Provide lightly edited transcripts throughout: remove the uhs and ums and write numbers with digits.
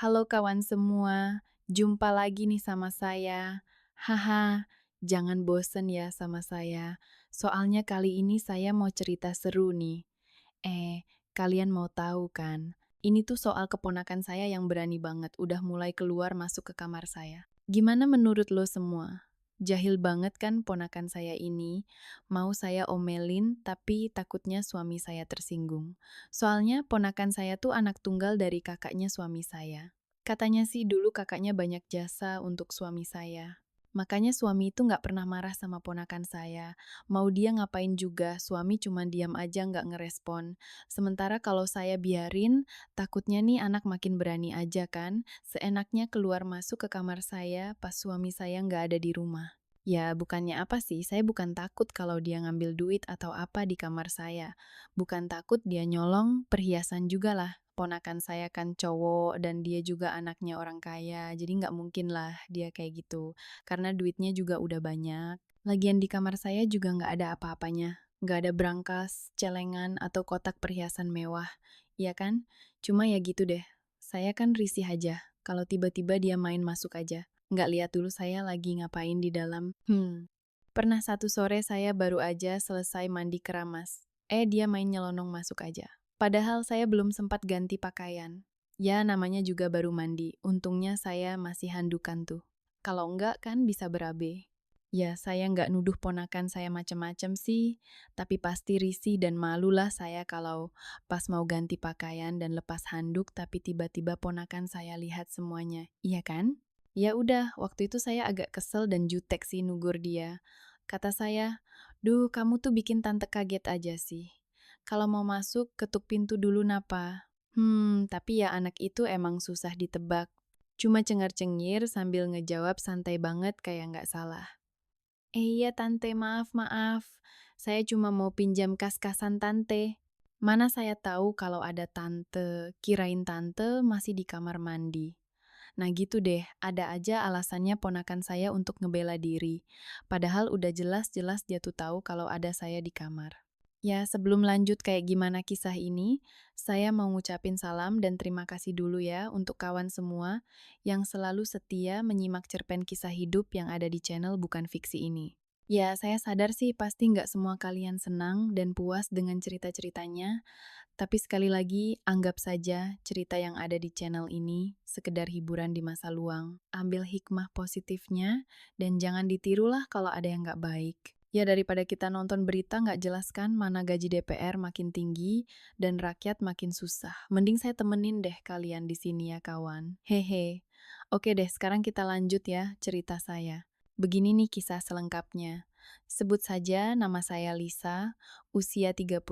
Halo kawan semua, jumpa lagi nih sama saya. Haha, jangan bosen ya sama saya. Soalnya kali ini saya mau cerita seru nih. Kalian mau tahu kan? Ini tuh soal keponakan saya yang berani banget, udah mulai keluar masuk ke kamar saya. Gimana menurut lo semua? Jahil banget kan ponakan saya ini? Mau saya omelin, tapi takutnya suami saya tersinggung. Soalnya ponakan saya tuh anak tunggal dari kakaknya suami saya. Katanya sih dulu kakaknya banyak jasa untuk suami saya. Makanya suami itu nggak pernah marah sama ponakan saya. Mau dia ngapain juga, suami cuma diam aja nggak ngerespon. Sementara kalau saya biarin, takutnya nih anak makin berani aja kan, seenaknya keluar masuk ke kamar saya pas suami saya nggak ada di rumah. Ya, bukannya apa sih, saya bukan takut kalau dia ngambil duit atau apa di kamar saya. Bukan takut dia nyolong perhiasan juga lah. Ponakan saya kan cowok dan dia juga anaknya orang kaya, jadi nggak mungkin lah dia kayak gitu. Karena duitnya juga udah banyak. Lagian di kamar saya juga nggak ada apa-apanya. Nggak ada brankas, celengan, atau kotak perhiasan mewah. Iya kan? Cuma ya gitu deh. Saya kan risih aja kalau tiba-tiba dia main masuk aja. Nggak lihat dulu saya lagi ngapain di dalam. Pernah satu sore saya baru aja selesai mandi keramas. Dia main nyelonong masuk aja. Padahal saya belum sempat ganti pakaian. Ya, namanya juga baru mandi. Untungnya saya masih handukan tuh. Kalau enggak kan bisa berabe. Ya, saya nggak nuduh ponakan saya macem-macem sih, tapi pasti risih dan malulah saya kalau pas mau ganti pakaian dan lepas handuk tapi tiba-tiba ponakan saya lihat semuanya. Iya kan? Ya udah, waktu itu saya agak kesel dan jutek sih nugur dia. Kata saya, "Duh, kamu tuh bikin tante kaget aja sih. Kalau mau masuk, ketuk pintu dulu napa?" Tapi ya anak itu emang susah ditebak. Cuma cengar-cengir sambil ngejawab santai banget kayak nggak salah. Iya tante, maaf maaf. Saya cuma mau pinjam kas-kasan tante. Mana saya tahu kalau ada tante, kirain tante masih di kamar mandi. Nah gitu deh, ada aja alasannya ponakan saya untuk ngebela diri. Padahal udah jelas-jelas dia tuh tahu kalau ada saya di kamar. Ya, sebelum lanjut kayak gimana kisah ini, saya mau ngucapin salam dan terima kasih dulu ya untuk kawan semua yang selalu setia menyimak cerpen kisah hidup yang ada di channel Bukan Fiksi ini. Ya, saya sadar sih pasti nggak semua kalian senang dan puas dengan cerita-ceritanya, tapi sekali lagi, anggap saja cerita yang ada di channel ini sekedar hiburan di masa luang. Ambil hikmah positifnya, dan jangan ditirulah kalau ada yang nggak baik. Ya daripada kita nonton berita nggak jelas kan mana gaji DPR makin tinggi dan rakyat makin susah. Mending saya temenin deh kalian di sini ya kawan. Hehe. Oke deh, sekarang kita lanjut ya cerita saya. Begini nih kisah selengkapnya. Sebut saja nama saya Lisa, usia 32,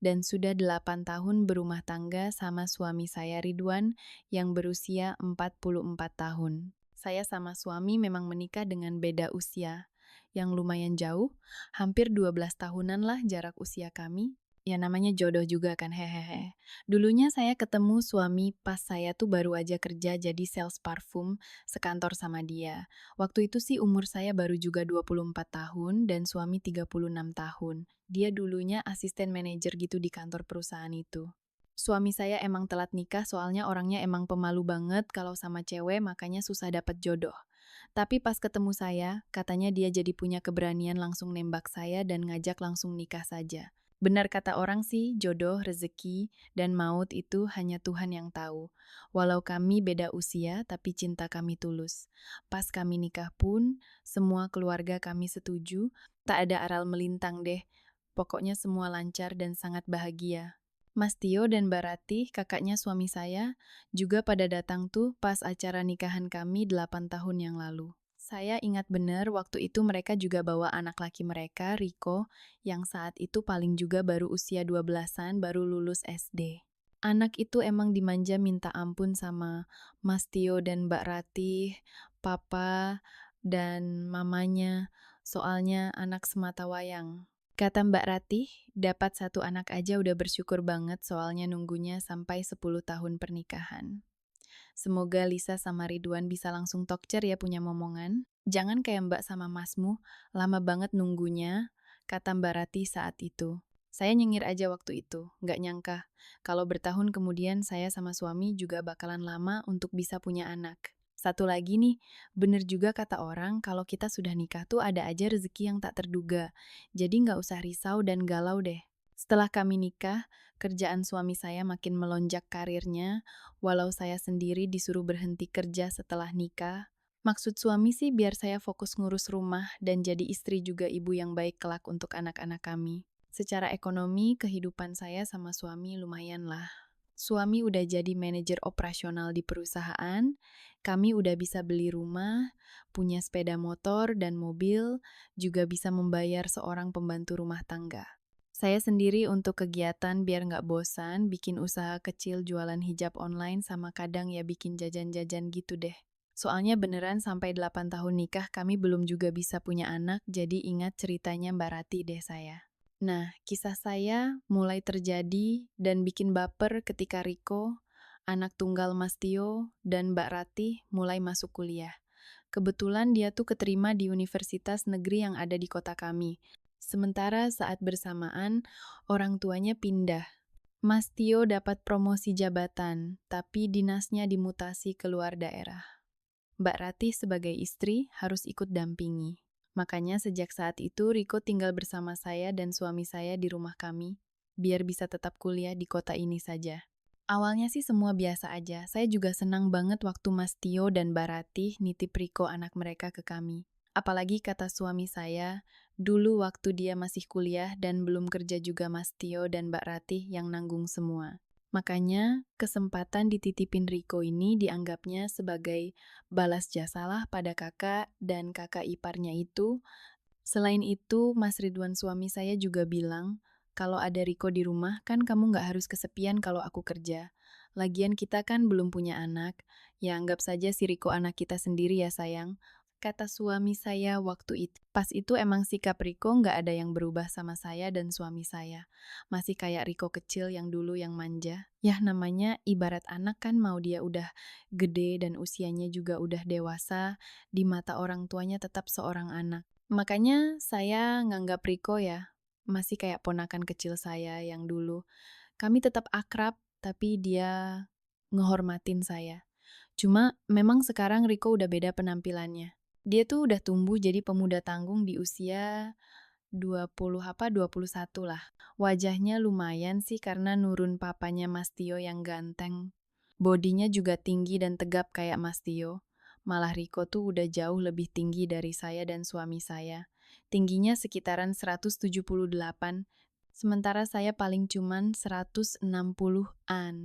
dan sudah 8 tahun berumah tangga sama suami saya Ridwan yang berusia 44 tahun. Saya sama suami memang menikah dengan beda usia yang lumayan jauh, hampir 12 tahunan lah jarak usia kami. Ya namanya jodoh juga kan, hehehe. Dulunya saya ketemu suami pas saya tuh baru aja kerja jadi sales parfum sekantor sama dia. Waktu itu sih umur saya baru juga 24 tahun dan suami 36 tahun. Dia dulunya asisten manajer gitu di kantor perusahaan itu. Suami saya emang telat nikah soalnya orangnya emang pemalu banget kalau sama cewek makanya susah dapat jodoh. Tapi pas ketemu saya, katanya dia jadi punya keberanian langsung nembak saya dan ngajak langsung nikah saja. Benar kata orang sih, jodoh, rezeki, dan maut itu hanya Tuhan yang tahu. Walau kami beda usia, tapi cinta kami tulus. Pas kami nikah pun, semua keluarga kami setuju, tak ada aral melintang deh. Pokoknya semua lancar dan sangat bahagia. Mas Tio dan Mbak Ratih, kakaknya suami saya, juga pada datang tuh pas acara nikahan kami 8 tahun yang lalu. Saya ingat benar waktu itu mereka juga bawa anak laki mereka, Riko, yang saat itu paling juga baru usia 12-an, baru lulus SD. Anak itu emang dimanja minta ampun sama Mas Tio dan Mbak Ratih, papa, dan mamanya, soalnya anak semata wayang. Kata Mbak Ratih, dapat satu anak aja udah bersyukur banget soalnya nunggunya sampai 10 tahun pernikahan. Semoga Lisa sama Ridwan bisa langsung tokcer ya punya momongan. Jangan kayak Mbak sama Masmu, lama banget nunggunya, kata Mbak Rati saat itu. Saya nyengir aja waktu itu, nggak nyangka. Kalau bertahun kemudian saya sama suami juga bakalan lama untuk bisa punya anak. Satu lagi nih, bener juga kata orang kalau kita sudah nikah tuh ada aja rezeki yang tak terduga. Jadi nggak usah risau dan galau deh. Setelah kami nikah, kerjaan suami saya makin melonjak karirnya, walau saya sendiri disuruh berhenti kerja setelah nikah. Maksud suami sih biar saya fokus ngurus rumah dan jadi istri juga ibu yang baik kelak untuk anak-anak kami. Secara ekonomi, kehidupan saya sama suami lumayan lah. Suami udah jadi manajer operasional di perusahaan, kami udah bisa beli rumah, punya sepeda motor dan mobil, juga bisa membayar seorang pembantu rumah tangga. Saya sendiri untuk kegiatan biar nggak bosan, bikin usaha kecil jualan hijab online sama kadang ya bikin jajan-jajan gitu deh. Soalnya beneran sampai 8 tahun nikah kami belum juga bisa punya anak, jadi ingat ceritanya Mbak Rati deh saya. Nah, kisah saya mulai terjadi dan bikin baper ketika Riko, anak tunggal Mas Tio, dan Mbak Ratih mulai masuk kuliah. Kebetulan dia tuh keterima di universitas negeri yang ada di kota kami. Sementara saat bersamaan, orang tuanya pindah. Mas Tio dapat promosi jabatan, tapi dinasnya dimutasi ke luar daerah. Mbak Ratih sebagai istri harus ikut dampingi. Makanya sejak saat itu Riko tinggal bersama saya dan suami saya di rumah kami, biar bisa tetap kuliah di kota ini saja. Awalnya sih semua biasa aja, saya juga senang banget waktu Mas Tio dan Mbak Ratih nitip Riko anak mereka ke kami. Apalagi kata suami saya, dulu waktu dia masih kuliah dan belum kerja juga Mas Tio dan Mbak Ratih yang nanggung semua. Makanya, kesempatan dititipin Riko ini dianggapnya sebagai balas jasalah pada kakak dan kakak iparnya itu. Selain itu, Mas Ridwan suami saya juga bilang, kalau ada Riko di rumah kan kamu nggak harus kesepian kalau aku kerja. Lagian kita kan belum punya anak, ya anggap saja si Riko anak kita sendiri ya sayang. Kata suami saya waktu itu. Pas itu emang sikap Riko nggak ada yang berubah sama saya dan suami saya. Masih kayak Riko kecil yang dulu yang manja. Ya namanya ibarat anak kan mau dia udah gede dan usianya juga udah dewasa, di mata orang tuanya tetap seorang anak. Makanya saya nganggap Riko ya, masih kayak ponakan kecil saya yang dulu. Kami tetap akrab, tapi dia ngehormatin saya. Cuma memang sekarang Riko udah beda penampilannya. Dia tuh udah tumbuh jadi pemuda tanggung di usia 20 apa 21 lah. Wajahnya lumayan sih karena nurun papanya Mas Tio yang ganteng. Bodinya juga tinggi dan tegap kayak Mas Tio. Malah Riko tuh udah jauh lebih tinggi dari saya dan suami saya. Tingginya sekitaran 178, sementara saya paling cuman 160-an.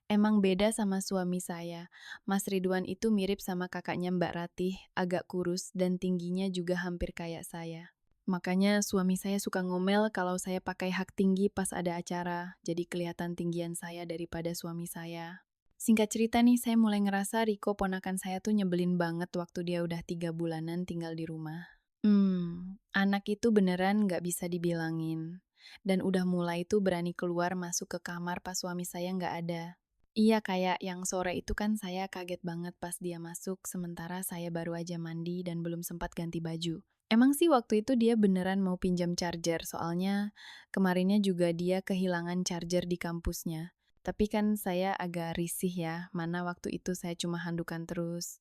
Emang beda sama suami saya. Mas Ridwan itu mirip sama kakaknya Mbak Ratih, agak kurus dan tingginya juga hampir kayak saya. Makanya suami saya suka ngomel kalau saya pakai hak tinggi pas ada acara, jadi kelihatan tinggian saya daripada suami saya. Singkat cerita nih, saya mulai ngerasa Riko ponakan saya tuh nyebelin banget waktu dia udah 3 bulanan tinggal di rumah. Anak itu beneran nggak bisa dibilangin. Dan udah mulai tuh berani keluar masuk ke kamar pas suami saya nggak ada. Iya kayak yang sore itu kan saya kaget banget pas dia masuk sementara saya baru aja mandi dan belum sempat ganti baju. Emang sih waktu itu dia beneran mau pinjam charger soalnya kemarinnya juga dia kehilangan charger di kampusnya. Tapi kan saya agak risih ya, mana waktu itu saya cuma handukan terus.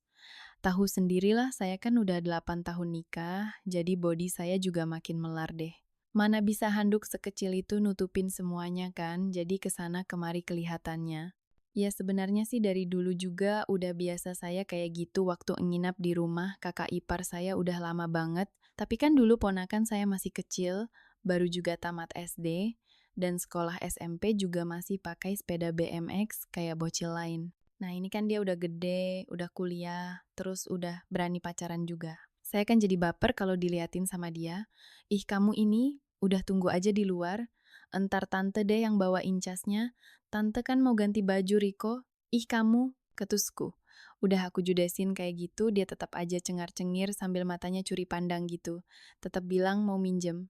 Tahu sendirilah saya kan udah 8 tahun nikah, jadi body saya juga makin melar deh. Mana bisa handuk sekecil itu nutupin semuanya kan, jadi kesana kemari kelihatannya. Ya sebenarnya sih dari dulu juga udah biasa saya kayak gitu waktu nginap di rumah kakak ipar saya udah lama banget. Tapi kan dulu ponakan saya masih kecil, baru juga tamat SD, dan sekolah SMP juga masih pakai sepeda BMX kayak bocil lain. Nah ini kan dia udah gede, udah kuliah, terus udah berani pacaran juga. Saya kan jadi baper kalau diliatin sama dia. Ih kamu ini udah tunggu aja di luar, entar tante deh yang bawa incasnya. Tante kan mau ganti baju Riko. Ih kamu, ketusku. Udah aku judesin kayak gitu, dia tetap aja cengar-cengir sambil matanya curi pandang gitu. Tetap bilang mau minjem.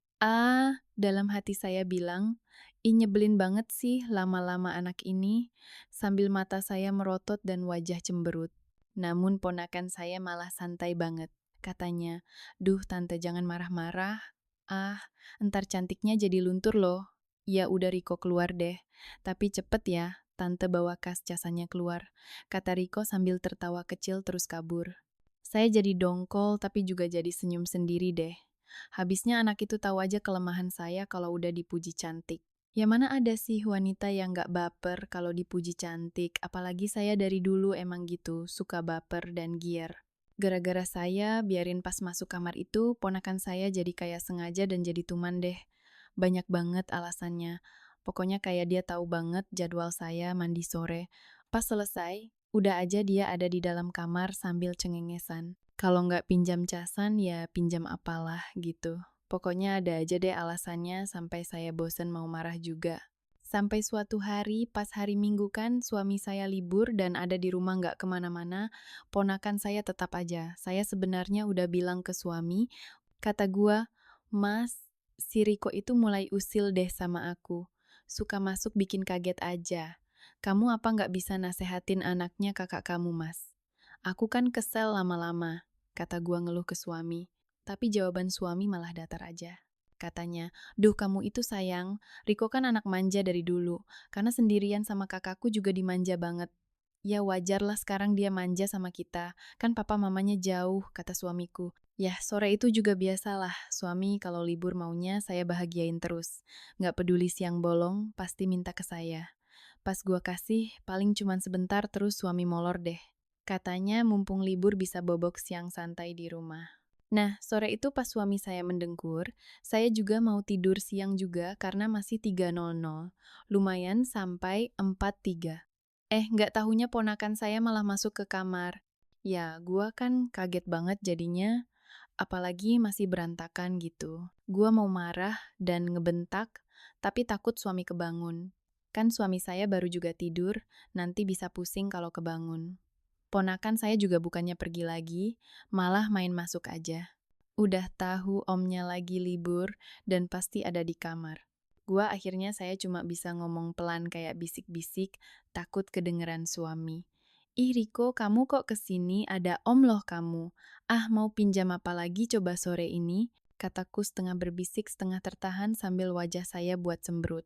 Dalam hati saya bilang, ih nyebelin banget sih lama-lama anak ini, sambil mata saya merotot dan wajah cemberut. Namun ponakan saya malah santai banget. Katanya, duh tante jangan marah-marah. Entar cantiknya jadi luntur loh. Ya udah Riko keluar deh. Tapi cepet ya, tante bawa kas casanya keluar. Kata Riko sambil tertawa kecil terus kabur. Saya jadi dongkol tapi juga jadi senyum sendiri deh. Habisnya anak itu tahu aja kelemahan saya kalau udah dipuji cantik. Ya mana ada sih wanita yang gak baper kalau dipuji cantik, apalagi saya dari dulu emang gitu, suka baper dan gier. Gara-gara saya, biarin pas masuk kamar itu, ponakan saya jadi kayak sengaja dan jadi tuman deh. Banyak banget alasannya. Pokoknya kayak dia tahu banget jadwal saya mandi sore. Pas selesai, udah aja dia ada di dalam kamar sambil cengengesan. Kalau nggak pinjam casan, ya pinjam apalah gitu. Pokoknya ada aja deh alasannya sampai saya bosen mau marah juga. Sampai suatu hari, pas hari Minggu kan, suami saya libur dan ada di rumah nggak kemana-mana, ponakan saya tetap aja. Saya sebenarnya udah bilang ke suami, kata gua, Mas, si Riko itu mulai usil deh sama aku. Suka masuk bikin kaget aja. Kamu apa nggak bisa nasehatin anaknya kakak kamu, Mas? Aku kan kesel lama-lama, kata gua ngeluh ke suami. Tapi jawaban suami malah datar aja. Katanya, duh kamu itu sayang, Riko kan anak manja dari dulu, karena sendirian sama kakakku juga dimanja banget. Ya wajar lah sekarang dia manja sama kita, kan papa mamanya jauh, kata suamiku. Yah, sore itu juga biasalah, suami kalau libur maunya saya bahagiain terus. Nggak peduli siang bolong, pasti minta ke saya. Pas gua kasih, paling cuman sebentar terus suami molor deh. Katanya mumpung libur bisa bobok siang santai di rumah. Nah, sore itu pas suami saya mendengkur, saya juga mau tidur siang juga karena masih 3.00. Lumayan sampai 4.03. Nggak tahunya ponakan saya malah masuk ke kamar. Ya, gua kan kaget banget jadinya, apalagi masih berantakan gitu. Gua mau marah dan ngebentak, tapi takut suami kebangun. Kan suami saya baru juga tidur, nanti bisa pusing kalau kebangun. Ponakan saya juga bukannya pergi lagi, malah main masuk aja. Udah tahu omnya lagi libur dan pasti ada di kamar. Gua akhirnya saya cuma bisa ngomong pelan kayak bisik-bisik, takut kedengeran suami. Ih Riko, kamu kok kesini? Ada om loh kamu. Ah, mau pinjam apa lagi coba sore ini? Kataku setengah berbisik, setengah tertahan sambil wajah saya buat cemberut.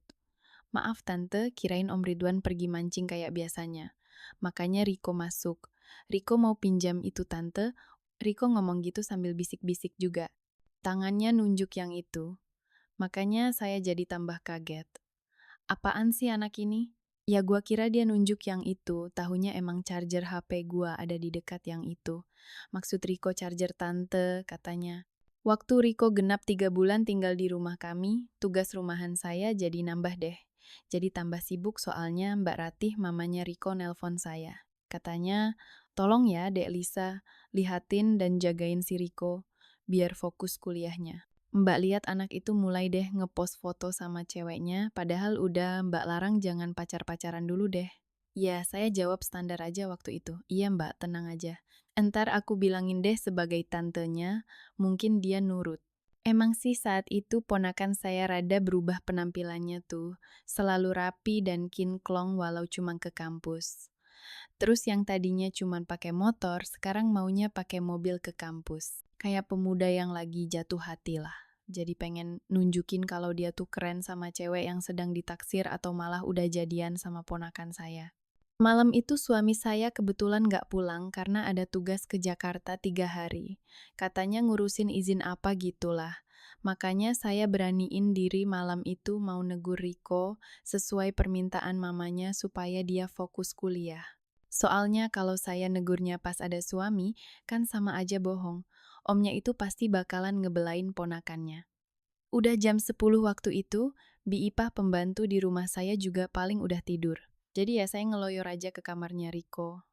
Maaf tante, kirain Om Ridwan pergi mancing kayak biasanya. Makanya Riko masuk. Riko mau pinjam itu tante. Riko ngomong gitu sambil bisik-bisik juga. Tangannya nunjuk yang itu. Makanya saya jadi tambah kaget. Apaan sih anak ini? Ya gua kira dia nunjuk yang itu, tahunya emang charger HP gua ada di dekat yang itu. Maksud Riko charger tante, katanya. Waktu Riko genap 3 bulan tinggal di rumah kami, tugas rumahan saya jadi nambah deh. Jadi tambah sibuk soalnya Mbak Ratih mamanya Riko nelpon saya. Katanya, tolong ya Dek Lisa, lihatin dan jagain si Riko, biar fokus kuliahnya. Mbak lihat anak itu mulai deh ngepost foto sama ceweknya, padahal udah Mbak larang jangan pacar-pacaran dulu deh. Ya, saya jawab standar aja waktu itu. Iya Mbak, tenang aja. Entar aku bilangin deh sebagai tantenya, mungkin dia nurut. Emang sih saat itu ponakan saya rada berubah penampilannya tuh, selalu rapi dan kinklong walau cuma ke kampus. Terus yang tadinya cuma pakai motor, sekarang maunya pakai mobil ke kampus. Kayak pemuda yang lagi jatuh hati lah. Jadi pengen nunjukin kalau dia tuh keren sama cewek yang sedang ditaksir atau malah udah jadian sama ponakan saya. Malam itu suami saya kebetulan nggak pulang karena ada tugas ke Jakarta 3 hari. Katanya ngurusin izin apa gitulah. Makanya saya beraniin diri malam itu mau negur Riko sesuai permintaan mamanya supaya dia fokus kuliah. Soalnya kalau saya negurnya pas ada suami, kan sama aja bohong. Omnya itu pasti bakalan ngebelain ponakannya. Udah jam 10 waktu itu, Bi Ipah pembantu di rumah saya juga paling udah tidur. Jadi ya saya ngeloyor aja ke kamarnya Riko.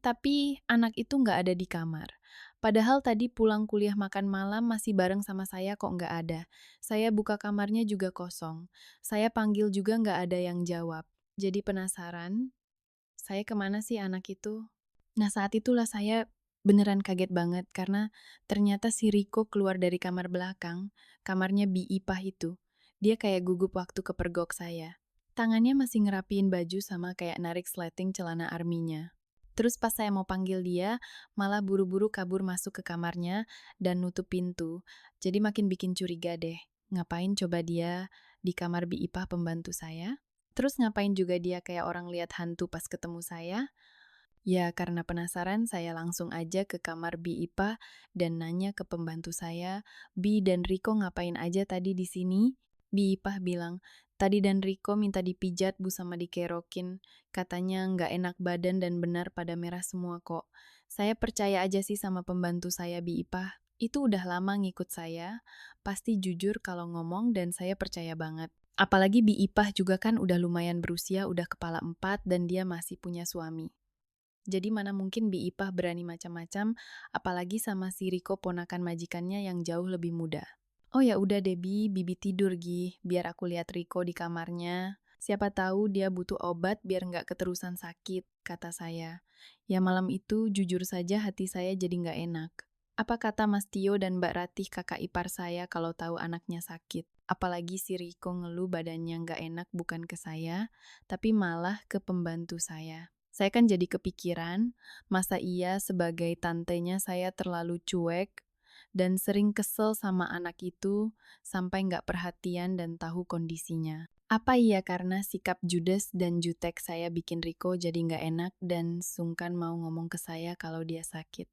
Tapi anak itu nggak ada di kamar. Padahal tadi pulang kuliah makan malam masih bareng sama saya kok nggak ada. Saya buka kamarnya juga kosong. Saya panggil juga nggak ada yang jawab. Jadi penasaran, saya kemana sih anak itu? Nah saat itulah saya beneran kaget banget karena ternyata si Riko keluar dari kamar belakang, kamarnya Bi Ipah itu. Dia kayak gugup waktu kepergok saya. Tangannya masih ngerapiin baju sama kayak narik sleting celana arminya. Terus pas saya mau panggil dia, malah buru-buru kabur masuk ke kamarnya dan nutup pintu. Jadi makin bikin curiga deh. Ngapain coba dia di kamar Bi Ipah pembantu saya. Terus ngapain juga dia kayak orang lihat hantu pas ketemu saya? Ya, karena penasaran, saya langsung aja ke kamar Bi Ipah dan nanya ke pembantu saya, "Bi dan Riko ngapain aja tadi di sini?" Bi Ipah bilang, "Tadi dan Riko minta dipijat Bu sama dikerokin. Katanya nggak enak badan dan benar pada merah semua kok." Saya percaya aja sih sama pembantu saya Bi Ipah. Itu udah lama ngikut saya, pasti jujur kalau ngomong dan saya percaya banget. Apalagi Bi Ipah juga kan udah lumayan berusia, udah kepala 4 dan dia masih punya suami. Jadi mana mungkin Bi Ipah berani macam-macam, apalagi sama si Riko ponakan majikannya yang jauh lebih muda. Oh ya udah deh Bi, Bibi tidur Gi, biar aku lihat Riko di kamarnya. Siapa tahu dia butuh obat biar nggak keterusan sakit, kata saya. Ya malam itu jujur saja hati saya jadi nggak enak. Apa kata Mas Tio dan Mbak Ratih kakak ipar saya kalau tahu anaknya sakit? Apalagi si Riko ngeluh badannya nggak enak bukan ke saya, tapi malah ke pembantu saya. Saya kan jadi kepikiran, masa iya sebagai tantenya saya terlalu cuek dan sering kesel sama anak itu sampai nggak perhatian dan tahu kondisinya. Apa iya karena sikap judes dan jutek saya bikin Riko jadi nggak enak dan sungkan mau ngomong ke saya kalau dia sakit.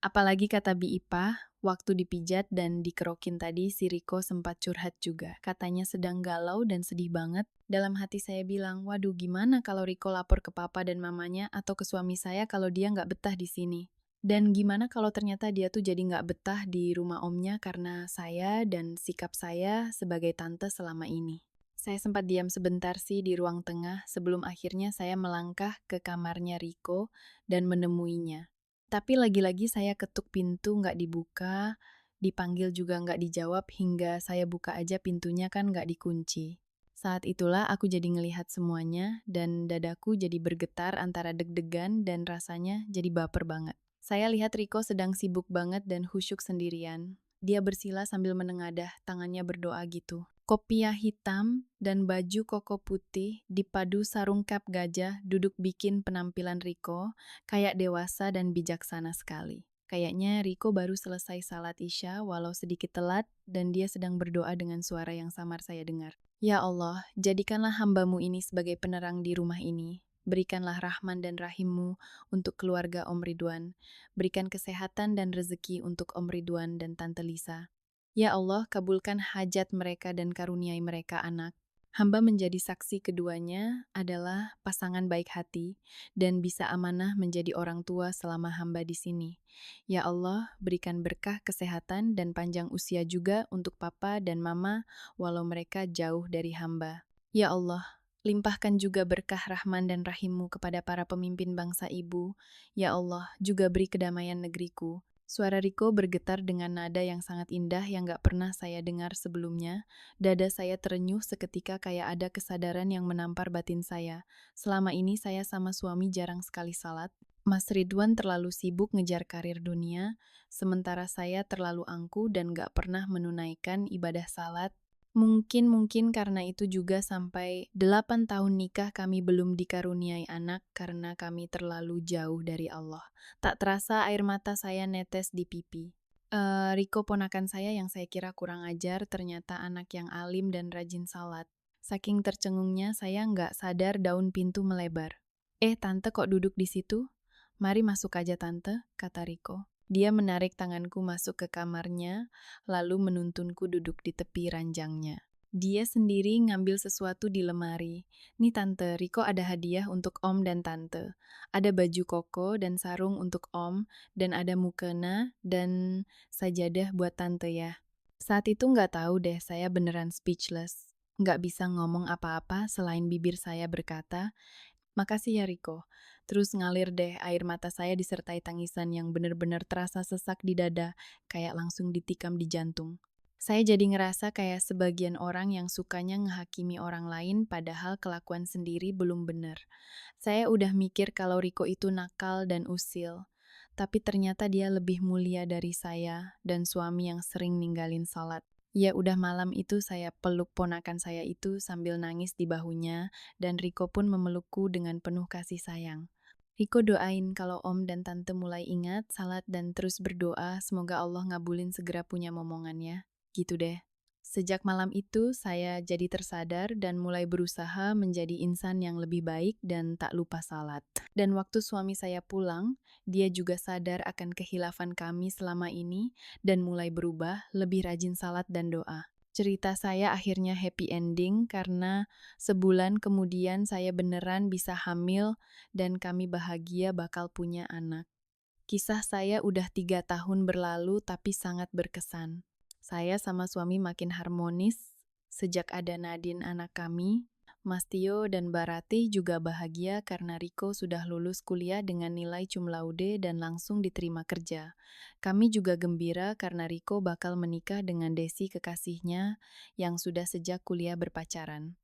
Apalagi kata Bi Ipah, waktu dipijat dan dikerokin tadi si Riko sempat curhat juga. Katanya sedang galau dan sedih banget. Dalam hati saya bilang, waduh gimana kalau Riko lapor ke papa dan mamanya atau ke suami saya kalau dia nggak betah di sini. Dan gimana kalau ternyata dia tuh jadi nggak betah di rumah omnya karena saya dan sikap saya sebagai tante selama ini. Saya sempat diam sebentar sih di ruang tengah sebelum akhirnya saya melangkah ke kamarnya Riko dan menemuinya. Tapi lagi-lagi saya ketuk pintu nggak dibuka, dipanggil juga nggak dijawab hingga saya buka aja pintunya kan nggak dikunci. Saat itulah aku jadi ngelihat semuanya dan dadaku jadi bergetar antara deg-degan dan rasanya jadi baper banget. Saya lihat Riko sedang sibuk banget dan khusyuk sendirian. Dia bersila sambil menengadah, tangannya berdoa gitu. Kopiah hitam dan baju koko putih dipadu sarung cap gajah duduk bikin penampilan Riko kayak dewasa dan bijaksana sekali. Kayaknya Riko baru selesai salat Isya walau sedikit telat dan dia sedang berdoa dengan suara yang samar saya dengar. Ya Allah, jadikanlah hambamu ini sebagai penerang di rumah ini. Berikanlah rahman dan rahimmu untuk keluarga Om Ridwan. Berikan kesehatan dan rezeki untuk Om Ridwan dan Tante Lisa. Ya Allah, kabulkan hajat mereka dan karuniai mereka anak. Hamba menjadi saksi keduanya adalah pasangan baik hati dan bisa amanah menjadi orang tua selama hamba di sini. Ya Allah, berikan berkah kesehatan dan panjang usia juga untuk papa dan mama walau mereka jauh dari hamba. Ya Allah, limpahkan juga berkah rahman dan rahimmu kepada para pemimpin bangsa ibu. Ya Allah, juga beri kedamaian negeriku. Suara Riko bergetar dengan nada yang sangat indah yang gak pernah saya dengar sebelumnya. Dada saya terenyuh seketika kayak ada kesadaran yang menampar batin saya. Selama ini saya sama suami jarang sekali salat. Mas Ridwan terlalu sibuk ngejar karir dunia, sementara saya terlalu angku dan gak pernah menunaikan ibadah salat. Mungkin karena itu juga sampai 8 tahun nikah kami belum dikaruniai anak karena kami terlalu jauh dari Allah. Tak terasa air mata saya netes di pipi. Riko ponakan saya yang saya kira kurang ajar ternyata anak yang alim dan rajin salat. Saking tercengungnya saya nggak sadar daun pintu melebar. Tante kok duduk di situ? Mari masuk aja tante, kata Riko. Dia menarik tanganku masuk ke kamarnya, lalu menuntunku duduk di tepi ranjangnya. Dia sendiri ngambil sesuatu di lemari. Nih tante, Riko ada hadiah untuk om dan tante. Ada baju koko dan sarung untuk om, dan ada mukena dan sajadah buat tante ya. Saat itu nggak tahu deh, saya beneran speechless. Nggak bisa ngomong apa-apa selain bibir saya berkata, makasih ya Riko. Terus ngalir deh air mata saya disertai tangisan yang bener-bener terasa sesak di dada, kayak langsung ditikam di jantung. Saya jadi ngerasa kayak sebagian orang yang sukanya ngehakimi orang lain padahal kelakuan sendiri belum bener. Saya udah mikir kalau Riko itu nakal dan usil. Tapi ternyata dia lebih mulia dari saya dan suami yang sering ninggalin salat. Ya udah malam itu saya peluk ponakan saya itu sambil nangis di bahunya dan Riko pun memelukku dengan penuh kasih sayang. Riko doain kalau om dan tante mulai ingat salat dan terus berdoa semoga Allah ngabulin segera punya momongannya. Gitu deh. Sejak malam itu, saya jadi tersadar dan mulai berusaha menjadi insan yang lebih baik dan tak lupa salat. Dan waktu suami saya pulang, dia juga sadar akan kehilafan kami selama ini dan mulai berubah, lebih rajin salat dan doa. Cerita saya akhirnya happy ending karena sebulan kemudian saya beneran bisa hamil dan kami bahagia bakal punya anak. Kisah saya udah 3 tahun berlalu tapi sangat berkesan. Saya sama suami makin harmonis sejak ada Nadine anak kami. Mas Tio dan Barati juga bahagia karena Riko sudah lulus kuliah dengan nilai cum laude dan langsung diterima kerja. Kami juga gembira karena Riko bakal menikah dengan Desi kekasihnya yang sudah sejak kuliah berpacaran.